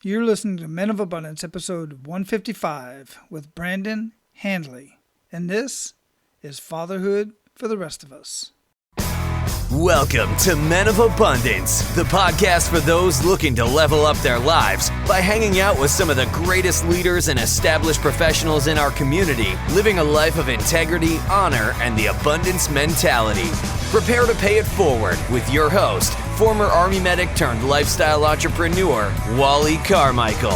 You're listening to Men of Abundance, episode 155, with Brandon Handley. And this is Fatherhood for the rest of us. Welcome to Men of Abundance, the podcast for those looking to level up their lives by hanging out with some of the greatest leaders and established professionals in our community, living a life of integrity, honor, and the abundance mentality. Prepare to pay it forward with your host, former Army medic turned lifestyle entrepreneur, Wally Carmichael.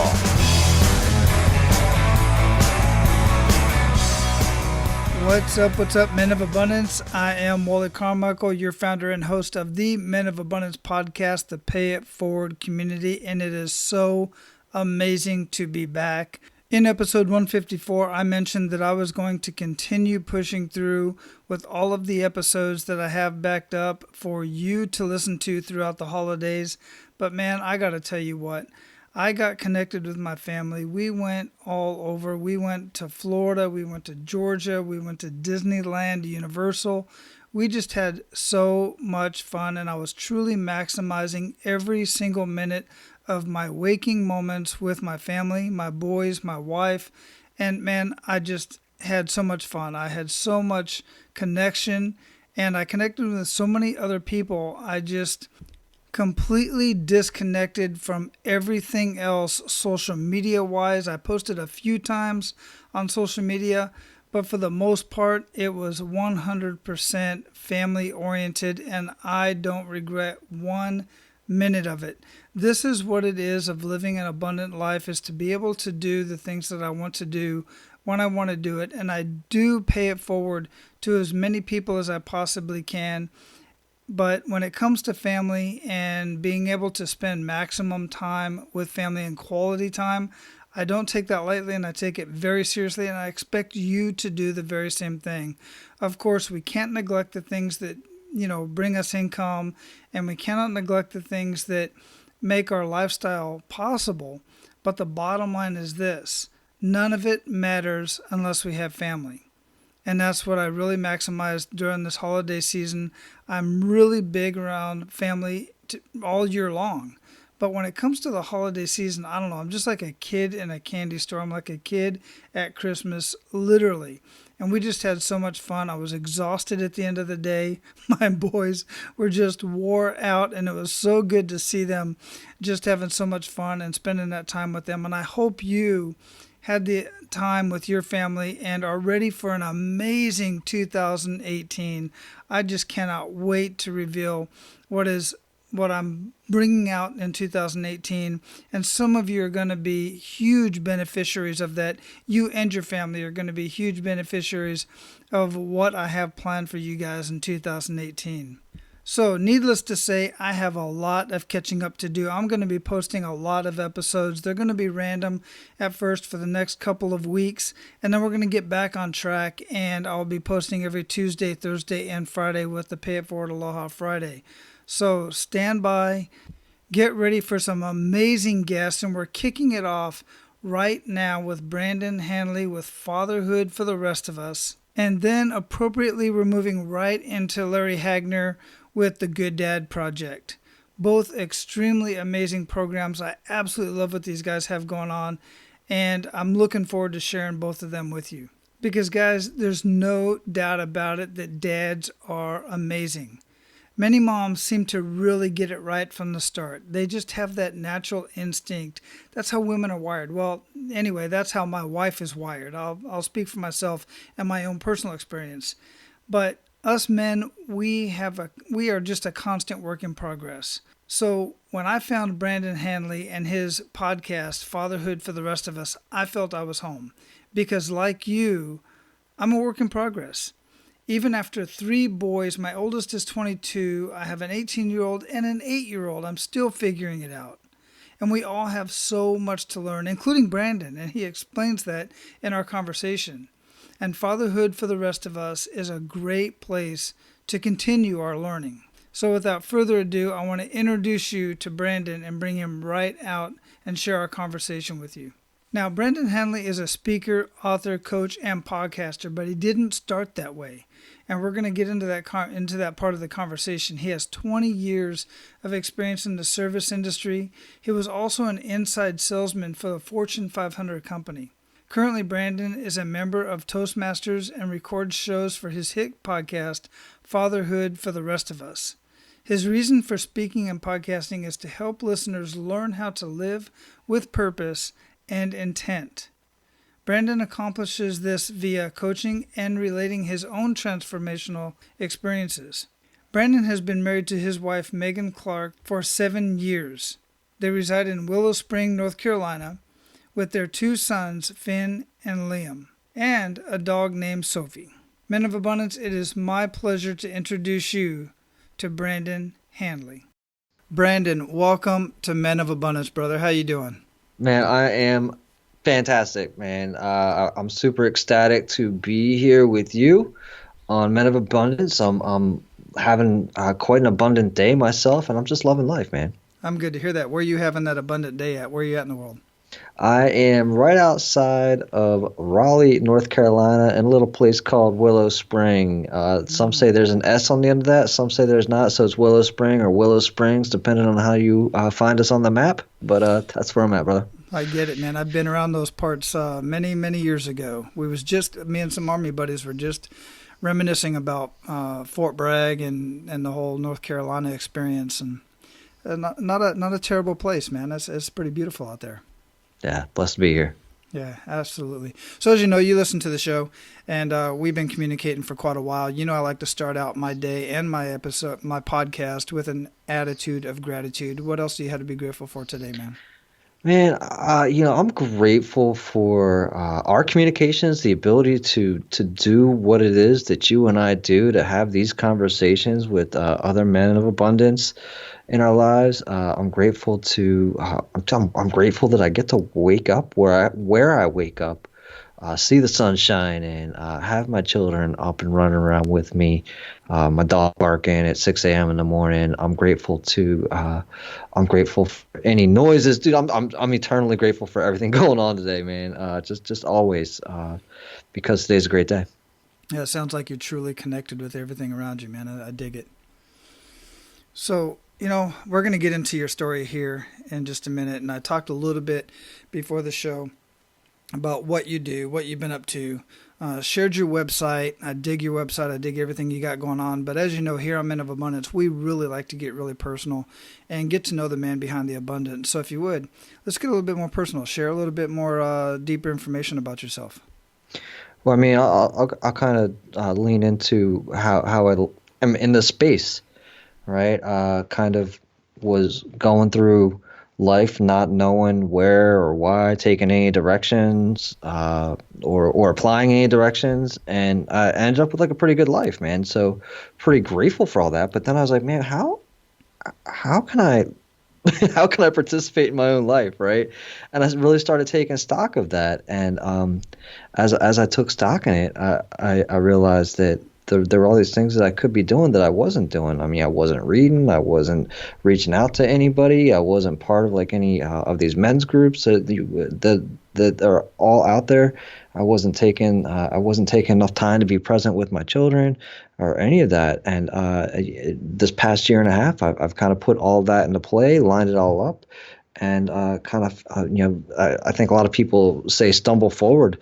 What's up, Men of Abundance? I am Wally Carmichael, your founder and host of the Men of Abundance podcast, the Pay It Forward community, and it is so amazing to be back. In episode 154, I mentioned that I was going to continue pushing through with all of the episodes that I have backed up for you to listen to throughout the holidays. But man, I got to tell you what, I got connected with my family. We went all over. We went to Florida. We went to Georgia. We went to Disneyland, Universal. We just had so much fun, and I was truly maximizing every single minute of my waking moments with my family, my boys, my wife. And man, I just had so much fun. I had so much connection, and I connected with so many other people. I just completely disconnected from everything else social media wise. I posted a few times on social media, but for the most part, it was 100% family oriented, and I don't regret 1 minute of it. This is what it is of living an abundant life, is to be able to do the things that I want to do when I want to do it. And I do pay it forward to as many people as I possibly can. But when it comes to family and being able to spend maximum time with family and quality time, I don't take that lightly, and I take it very seriously, and I expect you to do the very same thing. Of course, we can't neglect the things that bring us income, and we cannot neglect the things that make our lifestyle possible. But the bottom line is this: none of it matters unless we have family. And that's what I really maximized during this holiday season. I'm really big around family all year long. But when it comes to the holiday season, I don't know, I'm just like a kid in a candy store. I'm like a kid at Christmas, literally. And we just had so much fun. I was exhausted at the end of the day. My boys were just wore out, and it was so good to see them just having so much fun and spending that time with them. And I hope you had the time with your family and are ready for an amazing 2018. I just cannot wait to reveal what I'm bringing out in 2018, and some of you are going to be huge beneficiaries of that. You and your family are going to be huge beneficiaries of what I have planned for you guys in 2018. So, needless to say, I have a lot of catching up to do. I'm going to be posting a lot of episodes. They're going to be random at first for the next couple of weeks, and then we're going to get back on track, and I'll be posting every Tuesday, Thursday, and Friday with the Pay It Forward Aloha Friday. So stand by, get ready for some amazing guests, and we're kicking it off right now with Brandon Handley with Fatherhood for the Rest of Us, and then appropriately we're moving right into Larry Hagner with the Good Dad Project. Both extremely amazing programs. I absolutely love what these guys have going on, and I'm looking forward to sharing both of them with you. Because guys, there's no doubt about it that dads are amazing. Many moms seem to really get it right from the start. They just have that natural instinct. That's how women are wired. Well, anyway, that's how my wife is wired. I'll speak for myself and my own personal experience. But us men, we are just a constant work in progress. So when I found Brandon Handley and his podcast, Fatherhood for the Rest of Us, I felt I was home. Because like you, I'm a work in progress. Even after 3 boys, my oldest is 22, I have an 18-year-old and an 8-year-old. I'm still figuring it out. And we all have so much to learn, including Brandon, and he explains that in our conversation. And Fatherhood for the Rest of Us is a great place to continue our learning. So without further ado, I want to introduce you to Brandon and bring him right out and share our conversation with you. Now, Brandon Handley is a speaker, author, coach, and podcaster, but he didn't start that way. And we're going to get into that part of the conversation. He has 20 years of experience in the service industry. He was also an inside salesman for a Fortune 500 company. Currently, Brandon is a member of Toastmasters and records shows for his hit podcast, Fatherhood for the Rest of Us. His reason for speaking and podcasting is to help listeners learn how to live with purpose and intent. Brandon accomplishes this via coaching and relating his own transformational experiences. Brandon has been married to his wife, Megan Clark, for 7 years. They reside in Willow Spring, North Carolina, with their 2 sons, Finn and Liam, and a dog named Sophie. Men of Abundance, it is my pleasure to introduce you to Brandon Handley. Brandon, welcome to Men of Abundance, brother. How you doing? Man, I am fantastic, man. I'm super ecstatic to be here with you on Men of Abundance. I'm having quite an abundant day myself, and I'm just loving life, man. I'm good to hear that. Where are you having that abundant day at? Where are you at in the world? I am right outside of Raleigh, North Carolina, in a little place called Willow Spring. Some say there's an S on the end of that. Some say there's not, so it's Willow Spring or Willow Springs, depending on how you find us on the map. But that's where I'm at, brother. I get it, man. I've been around those parts many, many years ago. Me and some Army buddies were just reminiscing about Fort Bragg and the whole North Carolina experience, and not a terrible place, man. It's pretty beautiful out there. Yeah, blessed to be here. Yeah, absolutely. So as you know, you listen to the show, and we've been communicating for quite a while. You know, I like to start out my day and my podcast with an attitude of gratitude. What else do you have to be grateful for today, man? Man, I'm grateful for our communications, the ability to do what it is that you and I do, to have these conversations with other men of abundance in our lives. I'm grateful I'm grateful that I get to wake up where I wake up, see the sunshine, and have my children up and running around with me. My dog barking at 6 a.m. in the morning. I'm grateful for any noises, dude. I'm eternally grateful for everything going on today, man. Just always, because today's a great day. Yeah, it sounds like you're truly connected with everything around you, man. I dig it. So, we're going to get into your story here in just a minute, and I talked a little bit before the show about what you do, what you've been up to, shared your website. I dig your website. I dig everything you got going on. But as you know, here on Men of Abundance, we really like to get really personal and get to know the man behind the abundance. So if you would, let's get a little bit more personal. Share a little bit more deeper information about yourself. Well, I mean, I'll kind of lean into how I am in the space, right? Kind of was going through life not knowing where or why, taking any directions, or applying any directions, and I ended up with like a pretty good life, man. So pretty grateful for all that. But then I was like, man, how can I how can I participate in my own life, right? And I really started taking stock of that. And as I took stock in it, I realized that there were all these things that I could be doing that I wasn't doing. I mean, I wasn't reading. I wasn't reaching out to anybody. I wasn't part of like any of these men's groups that are all out there. I wasn't taking enough time to be present with my children or any of that. And this past year and a half, I've kind of put all that into play, lined it all up, and I think a lot of people say stumble forward.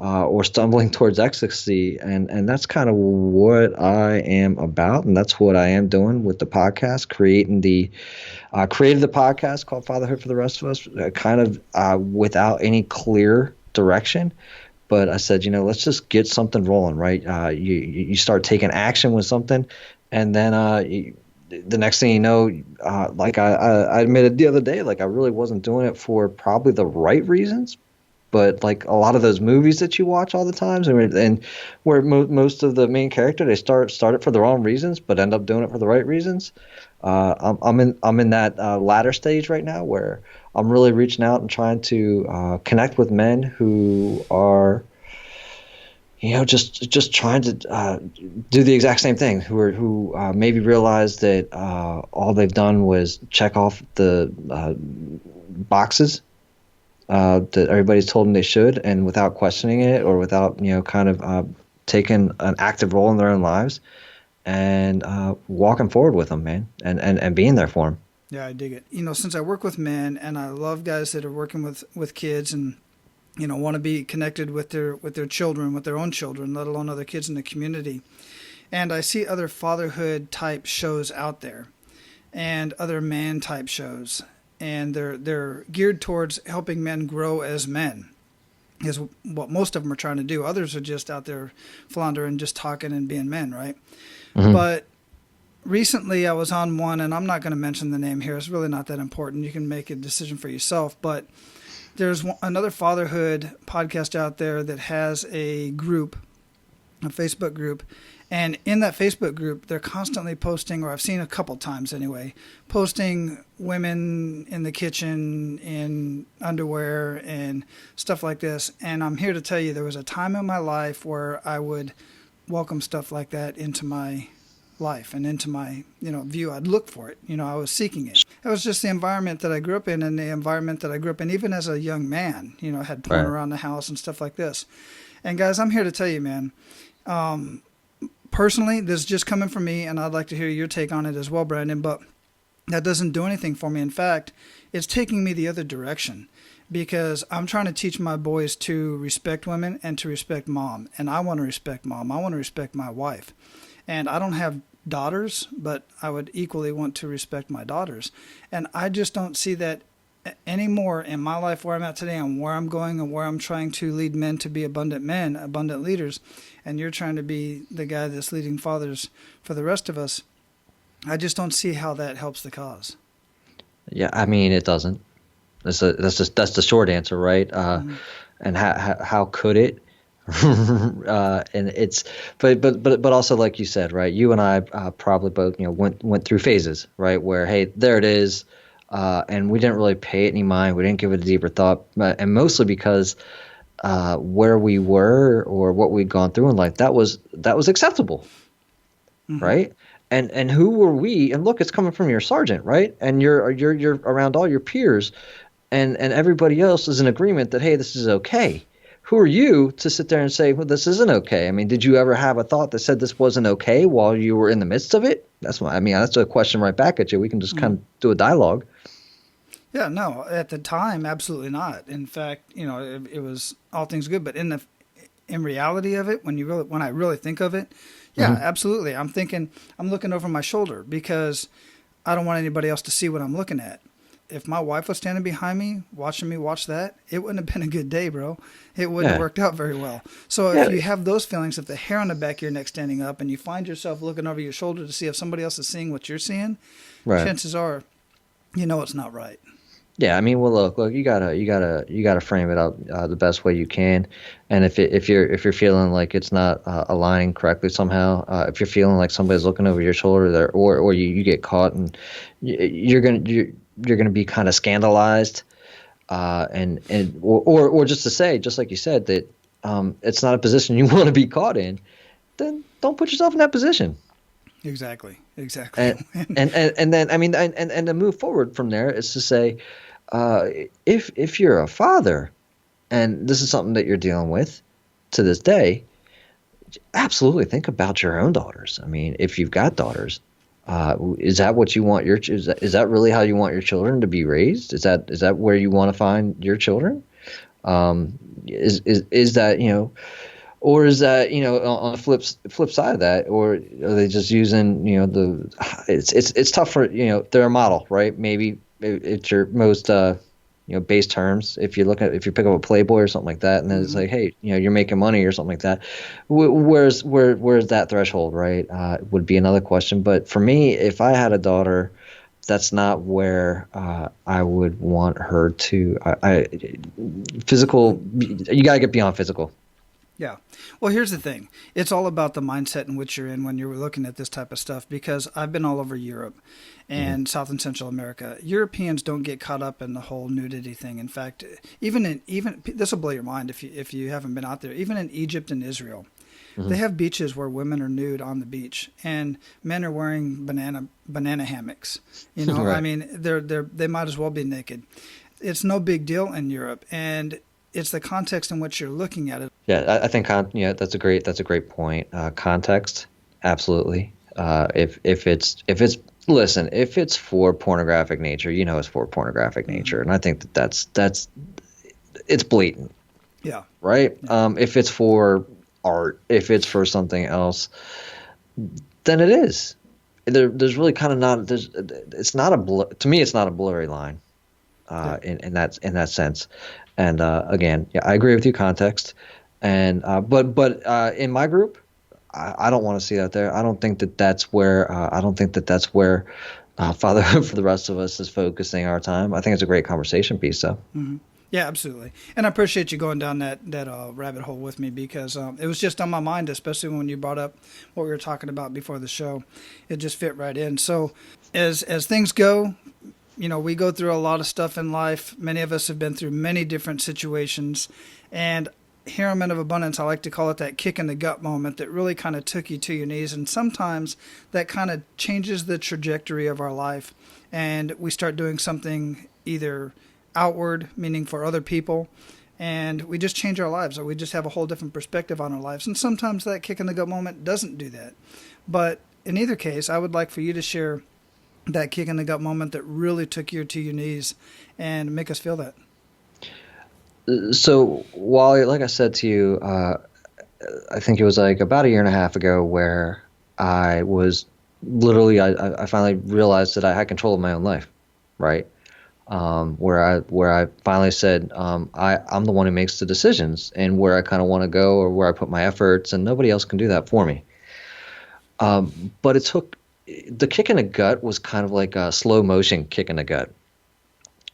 Or stumbling towards ecstasy, and that's kind of what I am about, and that's what I am doing with the podcast. Created the podcast called Fatherhood for the Rest of Us, kind of without any clear direction. But I said, let's just get something rolling, right? You start taking action with something, and then the next thing you know, like I admitted the other day, like I really wasn't doing it for probably the right reasons. But like a lot of those movies that you watch all the time, and where most of the main character, they start it for the wrong reasons, but end up doing it for the right reasons. I'm in that latter stage right now where I'm really reaching out and trying to connect with men who are, just trying to do the exact same thing. Who maybe realize that all they've done was check off the boxes that everybody's told them they should, and without questioning it or without, kind of taking an active role in their own lives and walking forward with them, man, and being there for them. Yeah, I dig it. Since I work with men and I love guys that are working with kids and want to be connected with their children, with their own children, let alone other kids in the community. And I see other fatherhood type shows out there and other man type shows, and they're geared towards helping men grow as men, is what most of them are trying to do. Others are just out there floundering, just talking and being men, right? Mm-hmm. But recently I was on one, and I'm not going to mention the name here. It's really not that important. You can make a decision for yourself. But there's another fatherhood podcast out there that has a group, a Facebook group. And in that Facebook group, they're constantly posting, or I've seen a couple times anyway, posting women in the kitchen in underwear and stuff like this. And I'm here to tell you, there was a time in my life where I would welcome stuff like that into my life and into my view. I'd look for it. I was seeking it. It was just the environment that I grew up in, and the environment that I grew up in even as a young man. I had porn around the house and stuff like this. And guys, I'm here to tell you, man, personally, this is just coming from me, and I'd like to hear your take on it as well, Brandon, but that doesn't do anything for me. In fact, it's taking me the other direction, because I'm trying to teach my boys to respect women and to respect mom. And I want to respect mom. I want to respect my wife. And I don't have daughters, but I would equally want to respect my daughters. And I just don't see that anymore in my life where I'm at today and where I'm going and where I'm trying to lead men to be abundant men, abundant leaders. And you're trying to be the guy that's leading fathers for the rest of us. I just don't see how that helps the cause. Yeah, I mean, it doesn't. That's the short answer, right? And how could it? And it's but also, like you said, right? You and I probably both went through phases, right? Where, hey, there it is, and we didn't really pay it any mind. We didn't give it a deeper thought, and mostly because where we were or what we'd gone through in life, that was acceptable, right? And who were we? And look, it's coming from your sergeant, right? And you're around all your peers, and everybody else is in agreement that, hey, this is okay. Who are you to sit there and say, well, this isn't okay? I mean, did you ever have a thought that said this wasn't okay while you were in the midst of it? That's a question right back at you. We can just kind of do a dialogue. Yeah, no, at the time, absolutely not. In fact, it was all things good. But in reality of it, when I really think of it, yeah, absolutely. I'm looking over my shoulder because I don't want anybody else to see what I'm looking at. If my wife was standing behind me, watching me watch that, it wouldn't have been a good day, bro. It wouldn't have worked out very well. So if you have those feelings, if the hair on the back of your neck standing up, and you find yourself looking over your shoulder to see if somebody else is seeing what you're seeing, chances are, it's not right. Yeah, I mean, well, look, you gotta frame it up the best way you can, and if you're feeling like it's not aligning correctly somehow, if you're feeling like somebody's looking over your shoulder there, or you get caught, and you're gonna be kind of scandalized, or just to say, just like you said, that it's not a position you want to be caught in, then don't put yourself in that position. Exactly. And then, I mean, and to move forward from there is to say, if you're a father, and this is something that you're dealing with to this day, absolutely think about your own daughters. I mean, if you've got daughters, is that what you want is that really how you want your children to be raised? Is that where you want to find your children? Is that, or is that, on the flip side of that, or are they just using, it's tough for, they're a model, right? Maybe it's your most, base terms. If you pick up a Playboy or something like that, and then it's like, hey, you're making money or something like that. Where's that threshold, right? Would be another question. But for me, if I had a daughter, that's not where I would want her to. Physical, you got to get beyond physical. Yeah. Well, here's the thing. It's all about the mindset in which you're in when you're looking at this type of stuff, because I've been all over Europe and South and Central America. Europeans don't get caught up in the whole nudity thing. In fact, even this will blow your mind if you haven't been out there. Even in Egypt and Israel, they have beaches where women are nude on the beach and men are wearing banana hammocks. Right. I mean, they might as well be naked. it's no big deal in Europe, and it's the context in which you're looking at it. Yeah, I think that's a great point. Context, absolutely. If it's listen, if it's for pornographic nature, it's for pornographic nature, and I think that's it's blatant, Yeah. right? Yeah. If it's for art, if it's for something else, then it is. There's really kind of not. It's not to me. It's not a blurry line. In that sense. And again, yeah, I agree with you. Context, and but in my group, I don't want to see that there. I don't think that that's where fatherhood for the rest of us is focusing our time. I think it's a great conversation piece, though. Yeah, absolutely. And I appreciate you going down that rabbit hole with me, because it was just on my mind, especially when you brought up what we were talking about before the show. It just fit right in. So as things go, we go through a lot of stuff in life. Many of us have been through many different situations. And here on Men of Abundance, I like to call it that kick in the gut moment that really kind of took you to your knees. And sometimes that kind of changes the trajectory of our life. And we start doing something either outward, meaning for other people, and we just change our lives, or we just have a whole different perspective on our lives. And sometimes that kick in the gut moment doesn't do that. But in either case, I would like for you to share that kick in the gut moment that really took you to your knees and make us feel that. So, Wally, like I said to you, I think it was like about a year and a half ago where I was literally, I finally realized that I had control of my own life, right? Where I finally said, I'm the one who makes the decisions and where I kind of want to go or where I put my efforts, and nobody else can do that for me. But the kick in the gut was kind of like a slow motion kick in the gut,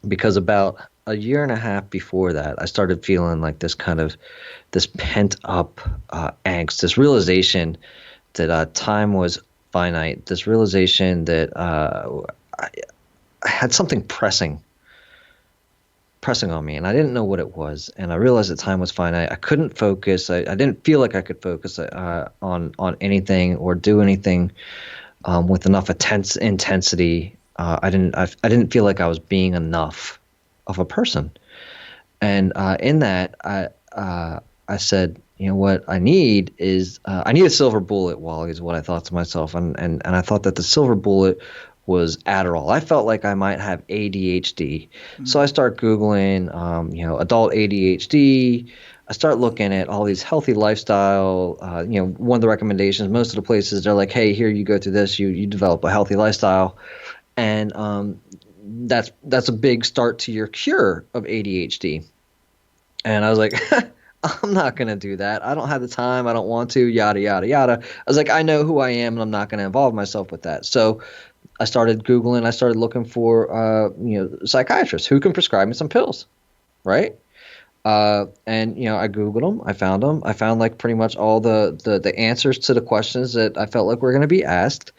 because about a year and a half before that, I started feeling like this pent up angst, this realization that time was finite, this realization that I had something pressing on me, and I didn't know what it was. And I realized that time was finite. I couldn't focus. I didn't feel like I could focus on anything or do anything with enough intensity. I didn't feel like I was being enough of a person. And in that, I said, you know what I need is I need a silver bullet, Wally, is what I thought to myself. And I thought that the silver bullet was Adderall. I felt like I might have ADHD. So I start Googling, adult ADHD. I start looking at all these healthy lifestyle, one of the recommendations, most of the places, they're like, hey, here, you go through this, you develop a healthy lifestyle. And that's a big start to your cure of ADHD. And I was like, I'm not going to do that. I don't have the time. I don't want to, yada, yada, yada. I was like, I know who I am, and I'm not going to involve myself with that. So I started Googling. I started looking for, psychiatrists who can prescribe me some pills, right? And I Googled them. I found them. I found like pretty much all the answers to the questions that I felt like were going to be asked.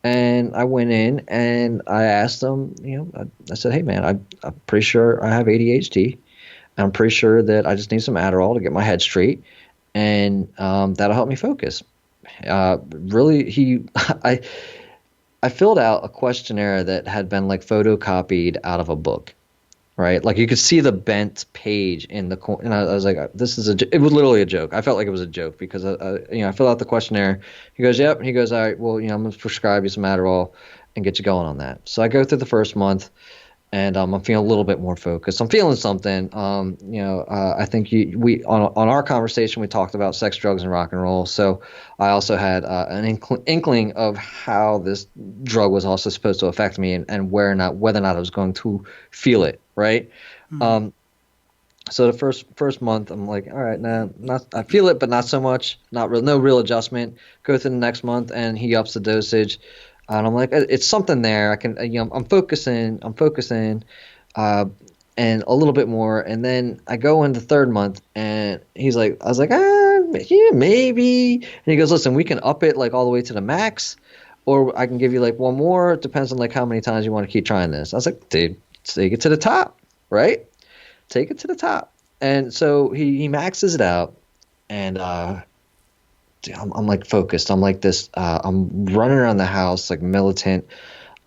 And I went in and I asked them, I said, hey, man, I'm pretty sure I have ADHD. I'm pretty sure that I just need some Adderall to get my head straight, and that'll help me focus. Really, I filled out a questionnaire that had been like photocopied out of a book, right? Like you could see the bent page in the corner, and I was like, it was literally a joke. I felt like it was a joke because I filled out the questionnaire. He goes, yep. And he goes, all right, well, I'm going to prescribe you some Adderall and get you going on that. So I go through the first month. And I'm feeling a little bit more focused. I'm feeling something. I think we on our conversation we talked about sex, drugs, and rock and roll. So I also had an inkling of how this drug was also supposed to affect me, and whether or not I was going to feel it. Right. Mm-hmm. So the first month, I'm like, all right, I feel it, but not so much. No real adjustment. Go through the next month, and he ups the dosage. And I'm like, it's something there. I can, I'm focusing, and a little bit more. And then I go into the third month, and I was like, yeah, maybe. And he goes, listen, we can up it like all the way to the max, or I can give you like one more. It depends on like how many times you want to keep trying this. I was like, dude, take it to the top, right? Take it to the top. And so he maxes it out, and I'm like focused. I'm like this. I'm running around the house like militant.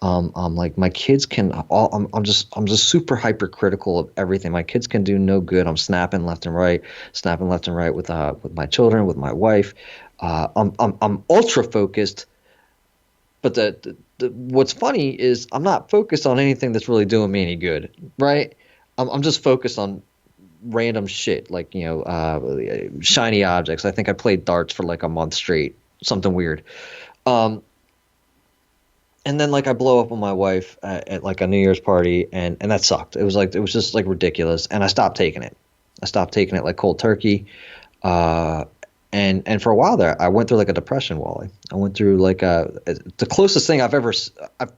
Like my kids can all, I'm just super hypercritical of everything. My kids can do no good. I'm snapping left and right with my children, with my wife. I'm ultra focused, but what's funny is I'm not focused on anything that's really doing me any good, right? I'm just focused on random shit like shiny objects. I think I played darts for like a month straight, something weird. Um, and then like I blow up on my wife at like a New Year's party, and that sucked. It was just like ridiculous, and I stopped taking it. I stopped taking it like cold turkey. Uh, and for a while there, I went through like a depression, Wally. I went through like the closest thing I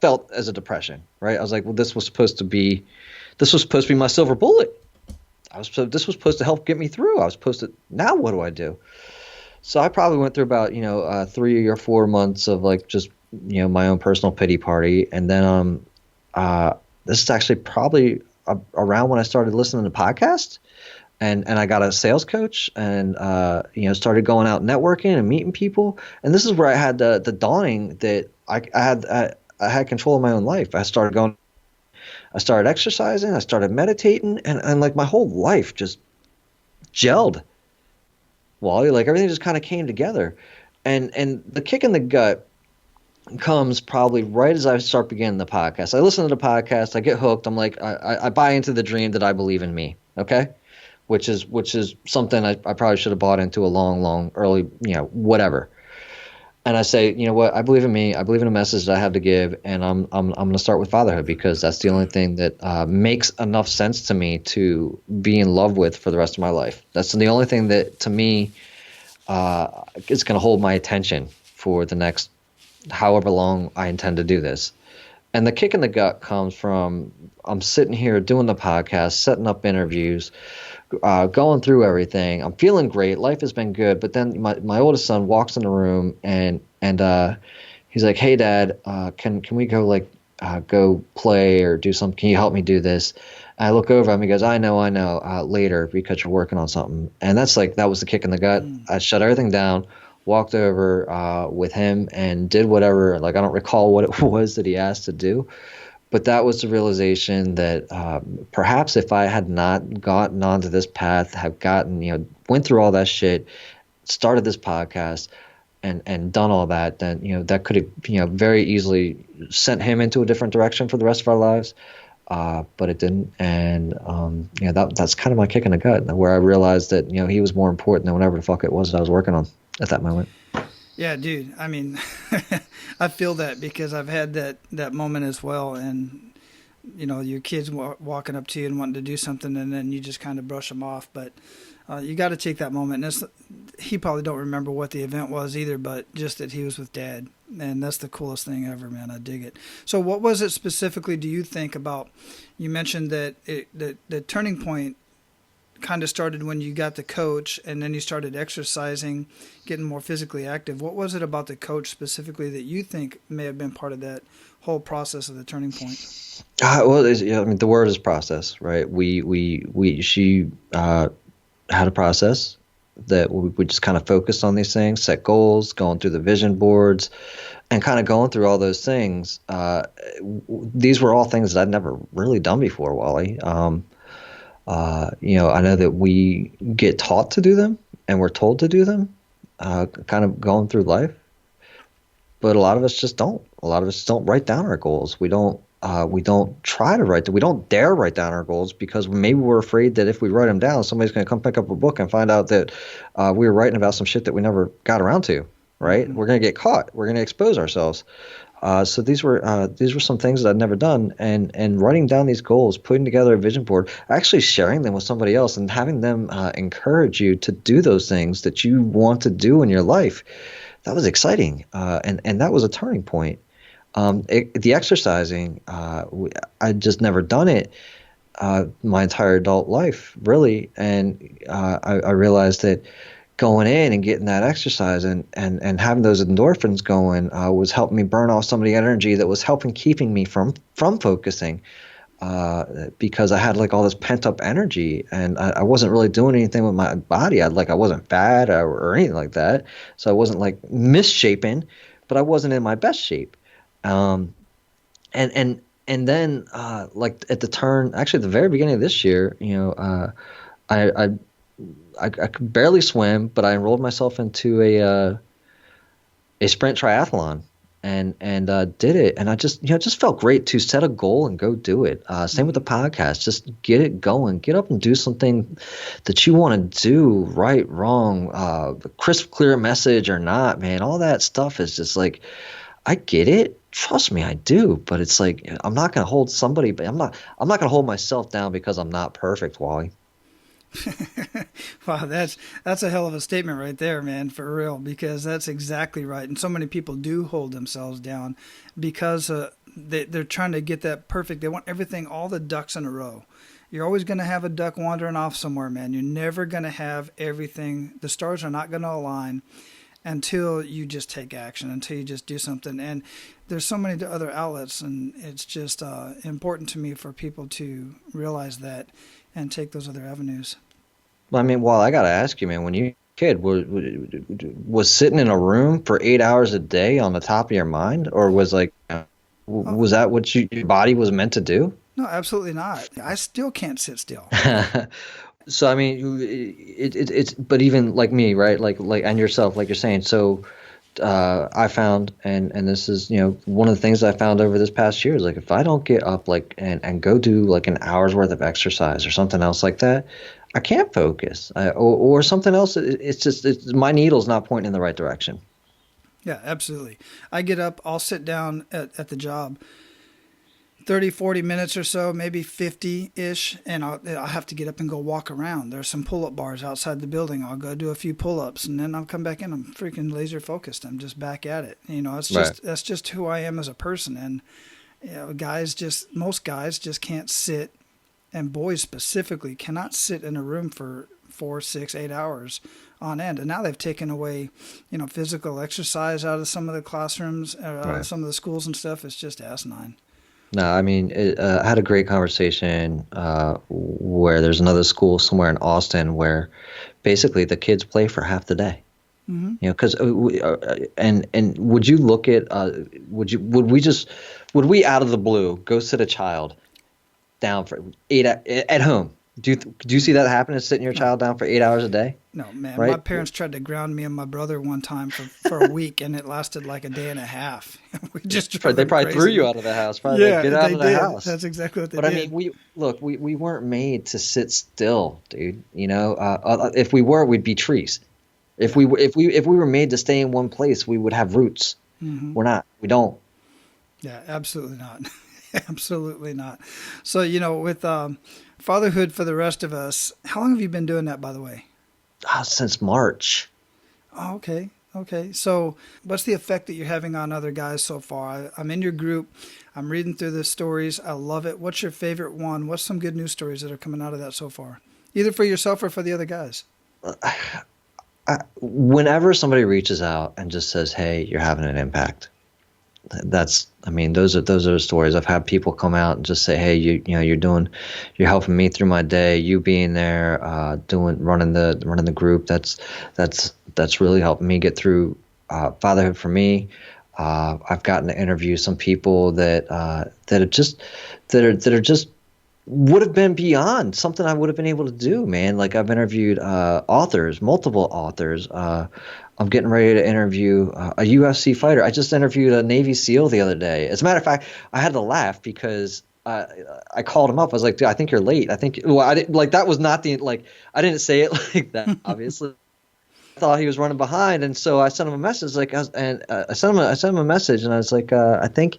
felt as a depression. Right? I was like, well, this was supposed to be my silver bullet. This was supposed to help get me through. I was supposed to. Now what do I do? So I probably went through about 3 or 4 months of like just my own personal pity party, and then this is actually probably around when I started listening to podcasts, and I got a sales coach, and started going out networking and meeting people, and this is where I had the dawning that I had control of my own life. I started exercising, I started meditating, and like my whole life just gelled. Wally, like everything just kind of came together, and the kick in the gut comes probably right as I start beginning the podcast. I listen to the podcast, I get hooked. I'm like, I buy into the dream that I believe in me. Okay, which is something I probably should have bought into a long early, whatever. And I say, you know what, I believe in me. I believe in a message that I have to give, and I'm going to start with fatherhood because that's the only thing that makes enough sense to me to be in love with for the rest of my life. That's the only thing that to me is going to hold my attention for the next however long I intend to do this. And the kick in the gut comes from I'm sitting here doing the podcast, setting up interviews, going through everything. I'm feeling great. Life has been good. But then my oldest son walks in the room and he's like, "Hey, Dad, can we go go play or do something? Can you help me do this?" And I look over at him. He goes, I know, later because you're working on something." And that was the kick in the gut. I shut everything down, walked over with him and did whatever. Like I don't recall what it was that he asked to do, but that was the realization that perhaps if I had not gotten onto this path, have gotten, went through all that shit, started this podcast and done all that, then, that could have, very easily sent him into a different direction for the rest of our lives. But it didn't. And, that's kind of my kick in the gut where I realized that, he was more important than whatever the fuck it was that I was working on at that moment. Yeah, dude. I mean, I feel that because I've had that moment as well. And, your kids walking up to you and wanting to do something, and then you just kind of brush them off. But you got to take that moment. And he probably don't remember what the event was either, but just that he was with Dad. And that's the coolest thing ever, man. I dig it. So what was it specifically do you think about, you mentioned that the turning point kind of started when you got the coach and then you started exercising, getting more physically active. What was it about the coach specifically that you think may have been part of that whole process of the turning point? Well, the word is process, right? She had a process that we just kind of focused on these things, set goals, going through the vision boards, and kind of going through all those things. These were all things that I'd never really done before, Wally. I know that we get taught to do them and we're told to do them, kind of going through life, but a lot of us just don't. A lot of us don't write down our goals. We don't try to write them. We don't dare write down our goals because maybe we're afraid that if we write them down, somebody's going to come pick up a book and find out that we were writing about some shit that we never got around to. Right? Mm-hmm. We're going to get caught. We're going to expose ourselves. So these were some things that I'd never done, and writing down these goals, putting together a vision board, actually sharing them with somebody else, and having them encourage you to do those things that you want to do in your life. That was exciting, and that was a turning point. The exercising, I'd just never done it my entire adult life, really, and I realized that going in and getting that exercise and having those endorphins going was helping me burn off some of the energy that was keeping me from focusing because I had like all this pent up energy and I wasn't really doing anything with my body. I wasn't fat or anything like that. So I wasn't like misshapen, but I wasn't in my best shape. and then like at the turn, actually at the very beginning of this year, I, I I could barely swim, but I enrolled myself into a sprint triathlon and did it, and I just just felt great to set a goal and go do it. Same with the podcast, just get it going, get up and do something that you want to do, right, wrong, crisp, clear message or not, man. All that stuff is just like, I get it. Trust me, I do. But it's like I'm not gonna hold somebody, but I'm not gonna hold myself down because I'm not perfect, Wally. Wow, that's a hell of a statement right there, man, for real, because that's exactly right. And so many people do hold themselves down because they're trying to get that perfect. They want everything, all the ducks in a row. You're always going to have a duck wandering off somewhere, man. You're never going to have everything. The stars are not going to align until you just take action, until you just do something. And there's so many other outlets, and it's just important to me for people to realize that and take those other avenues. Well, I mean, well, I gotta ask you, man. When you were a kid, was sitting in a room for 8 hours a day on the top of your mind, or was like, Oh, was that what your body was meant to do? no, absolutely not. I still can't sit still. So I mean, it's but even like me, right? Like and yourself, like you're saying. So I found, and this is one of the things I found over this past year is like if I don't get up like and go do like an hour's worth of exercise or something else like that, I can't focus. Or something else. It's just my needle's not pointing in the right direction. Yeah, absolutely. I get up, I'll sit down at the job 30, 40 minutes or so, maybe 50-ish, and I'll have to get up and go walk around. There's some pull-up bars outside the building. I'll go do a few pull-ups, and then I'll come back in. I'm freaking laser focused. I'm just back at it. It's Right. just that's just who I am as a person. And most guys just can't sit, and boys specifically cannot sit in a room for 4, 6, 8 hours on end. And now they've taken away, physical exercise out of some of the classrooms, out of Right. some of the schools and stuff. It's just asinine. No, I mean, I had a great conversation where there's another school somewhere in Austin where basically the kids play for half the day. Hmm. Because and would you look at would we out of the blue go sit a child down for at home? Do you see that happening? Sitting your No, child down for 8 hours a day, no, man. My right? parents tried to ground me and my brother one time for a week, and it lasted like a day and a half. We just drove They them probably threw crazy. you out of the house. Probably like, Yeah, get out they of the did. house. That's exactly what they But I mean, did. we weren't made to sit still, dude. If we were, we'd be trees. Yeah. If we were made to stay in one place, we would have roots. Hmm. We're not. We don't. Yeah, absolutely not. Absolutely not. So, with fatherhood for the rest of us, how long have you been doing that, by the way? Since March. Oh, okay. Okay. So, what's the effect that you're having on other guys so far? I'm in your group. I'm reading through the stories. I love it. What's your favorite one? What's some good news stories that are coming out of that so far? Either for yourself or for the other guys. Whenever somebody reaches out and just says, "Hey, you're having an impact," I mean, those are the stories. I've had people come out and just say, "Hey, you're helping me through my day. You being there, running the group. That's really helping me get through fatherhood for me." I've gotten to interview some people that are just would have been beyond something I would have been able to do, man. Like I've interviewed authors, multiple authors. I'm getting ready to interview a UFC fighter. I just interviewed a Navy SEAL the other day. As a matter of fact, I had to laugh because I called him up. I was like, "Dude, I think you're late. I think." Well, I didn't like that was not the like. I didn't say it like that. Obviously, I thought he was running behind, and so I sent him a message. I sent him a message, and I was like, I think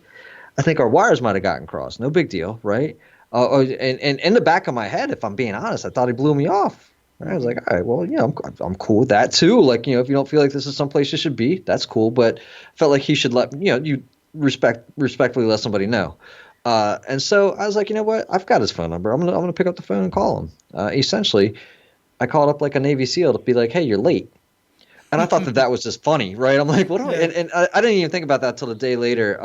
our wires might have gotten crossed. No big deal, right? And in the back of my head, if I'm being honest, I thought he blew me off. Right? I was like, all right, well, I'm cool with that too. Like, if you don't feel like this is someplace you should be, that's cool. But I felt like he should you respectfully let somebody know. And so I was like, you know what? I've got his phone number. I'm gonna pick up the phone and call him. Essentially, I called up like a Navy SEAL to be like, hey, you're late. And I thought that was just funny, right? I'm like, what? Yeah. And I didn't even think about that till a day later.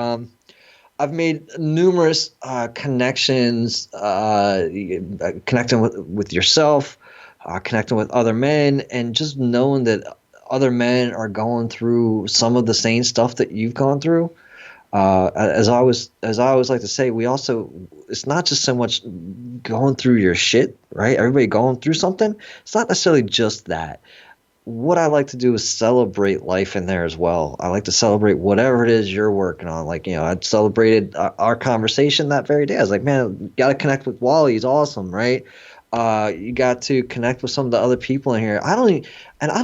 I've made numerous connections, connecting with yourself, connecting with other men, and just knowing that other men are going through some of the same stuff that you've gone through. As I always like to say, it's not just so much going through your shit, right? Everybody going through something. It's not necessarily just that. What I like to do is celebrate life in there as well. I like to celebrate whatever it is you're working on. Like, I celebrated our conversation that very day. I was like, man, you got to connect with Wally. He's awesome, right? You got to connect with some of the other people in here. I don't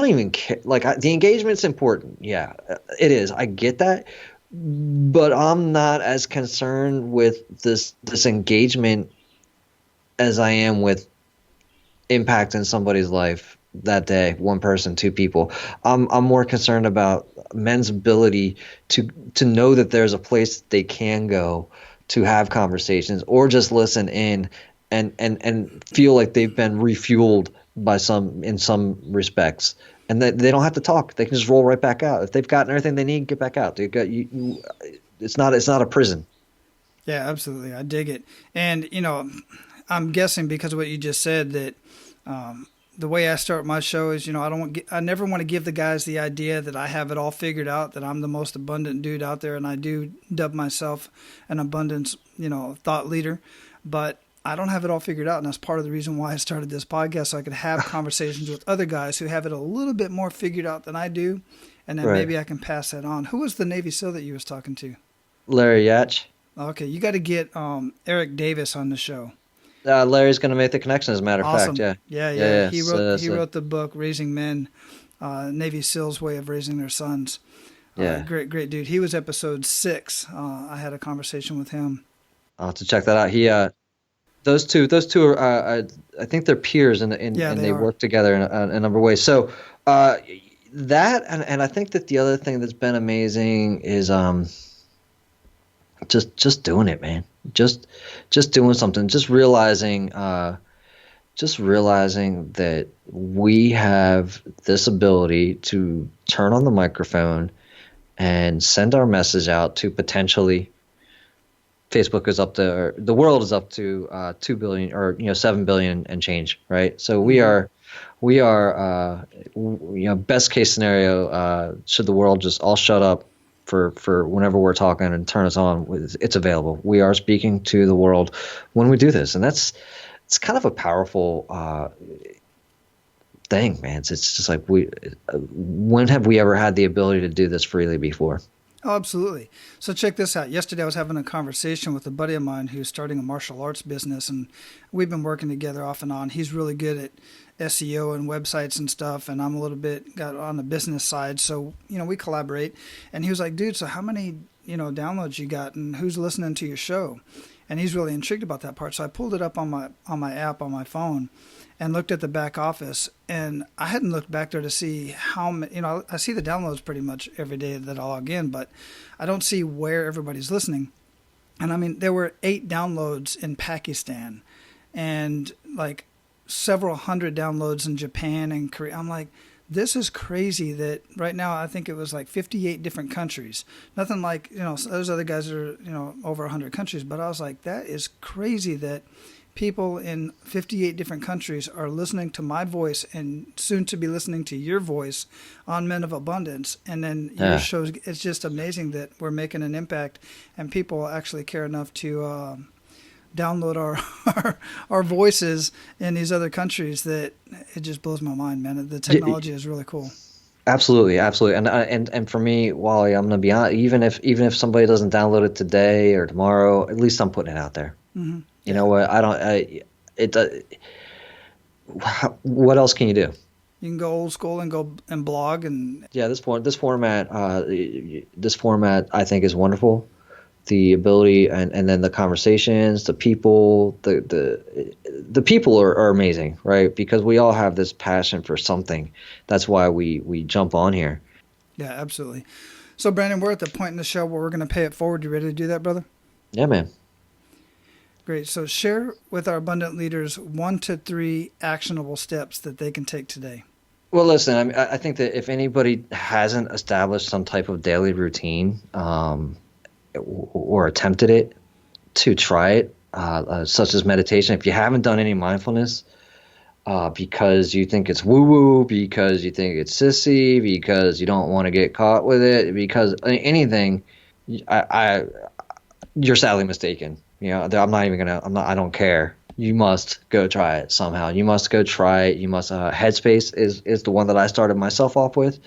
even care. Like, the engagement's important. Yeah, it is. I get that. But I'm not as concerned with this engagement as I am with impact in somebody's life that day, one person, two people. I'm more concerned about men's ability to know that there's a place they can go to have conversations or just listen in and feel like they've been refueled by in some respects. And that they don't have to talk. They can just roll right back out. If they've gotten everything they need, get back out. It's not a prison. Yeah, absolutely. I dig it. And, I'm guessing because of what you just said that the way I start my show is, I never want to give the guys the idea that I have it all figured out, that I'm the most abundant dude out there. And I do dub myself an abundance, thought leader, but I don't have it all figured out. And that's part of the reason why I started this podcast, so I could have conversations with other guys who have it a little bit more figured out than I do. And then Right. maybe I can pass that on. Who was the Navy SEAL that you was talking to? Larry Yatch. Okay, you got to get Eric Davis on the show. Larry's going to make the connection, as a matter of fact. Awesome. Yeah. Yeah, Yeah. yeah. Yeah. He wrote the book Raising Men, Navy SEALs Way of Raising Their Sons. Yeah. Great dude. He was episode 6. I had a conversation with him. I'll have to check that out. Those two are, I think they're peers, and Yeah, and they they are. work together in a number of ways. So, that and I think that the other thing that's been amazing is just doing it, man. Just doing something. Just realizing that we have this ability to turn on the microphone and send our message out to potentially. Facebook is up to, or the world is up to 2 billion, or 7 billion and change, right? So we are best case scenario, should the world just all shut up for whenever we're talking and turn us on, it's available. We are speaking to the world when we do this, and it's kind of a powerful thing, man. It's just like, when have we ever had the ability to do this freely before? Oh, absolutely. So check this out. Yesterday I was having a conversation with a buddy of mine who's starting a martial arts business, and we've been working together off and on. He's really good at SEO and websites and stuff, and I'm a little bit got on the business side. So, we collaborate. And he was like, dude, so how many, downloads you got and who's listening to your show? And he's really intrigued about that part. So I pulled it up on my app on my phone and looked at the back office, and I hadn't looked back there to see how many, I see the downloads pretty much every day that I log in, but I don't see where everybody's listening. And I mean, there were 8 downloads in Pakistan and like several hundred downloads in Japan and Korea. I'm like, this is crazy that right now I think it was like 58 different countries. Nothing like, those other guys are, over 100 countries, but I was like, that is crazy that people in 58 different countries are listening to my voice and soon to be listening to your voice on Men of Abundance. And then your shows, it's just amazing that we're making an impact and people actually care enough to download our voices in these other countries that it just blows my mind, man. The technology is really cool. Absolutely, absolutely, and for me, Wally, I'm gonna be honest. Even if somebody doesn't download it today or tomorrow, at least I'm putting it out there. Mm-hmm. You know what? What else can you do? You can go old school and go and blog and Yeah, this format I think is wonderful. The ability and then the conversations, the people, the people are amazing, right? Because we all have this passion for something. That's why we jump on here. yeah, absolutely. So Brandon, we're at the point in the show where we're going to pay it forward. You ready to do that, brother? Yeah, man. Great. So share with our abundant leaders 1 to 3 actionable steps that they can take today. Well, listen, I think that if anybody hasn't established some type of daily routine, or attempted it, to try it, such as meditation. If you haven't done any mindfulness, because you think it's woo-woo, because you think it's sissy, because you don't want to get caught with it, because anything, I you're sadly mistaken. I don't care. You must go try it somehow. You must go try it. You must. Headspace is the one that I started myself off with,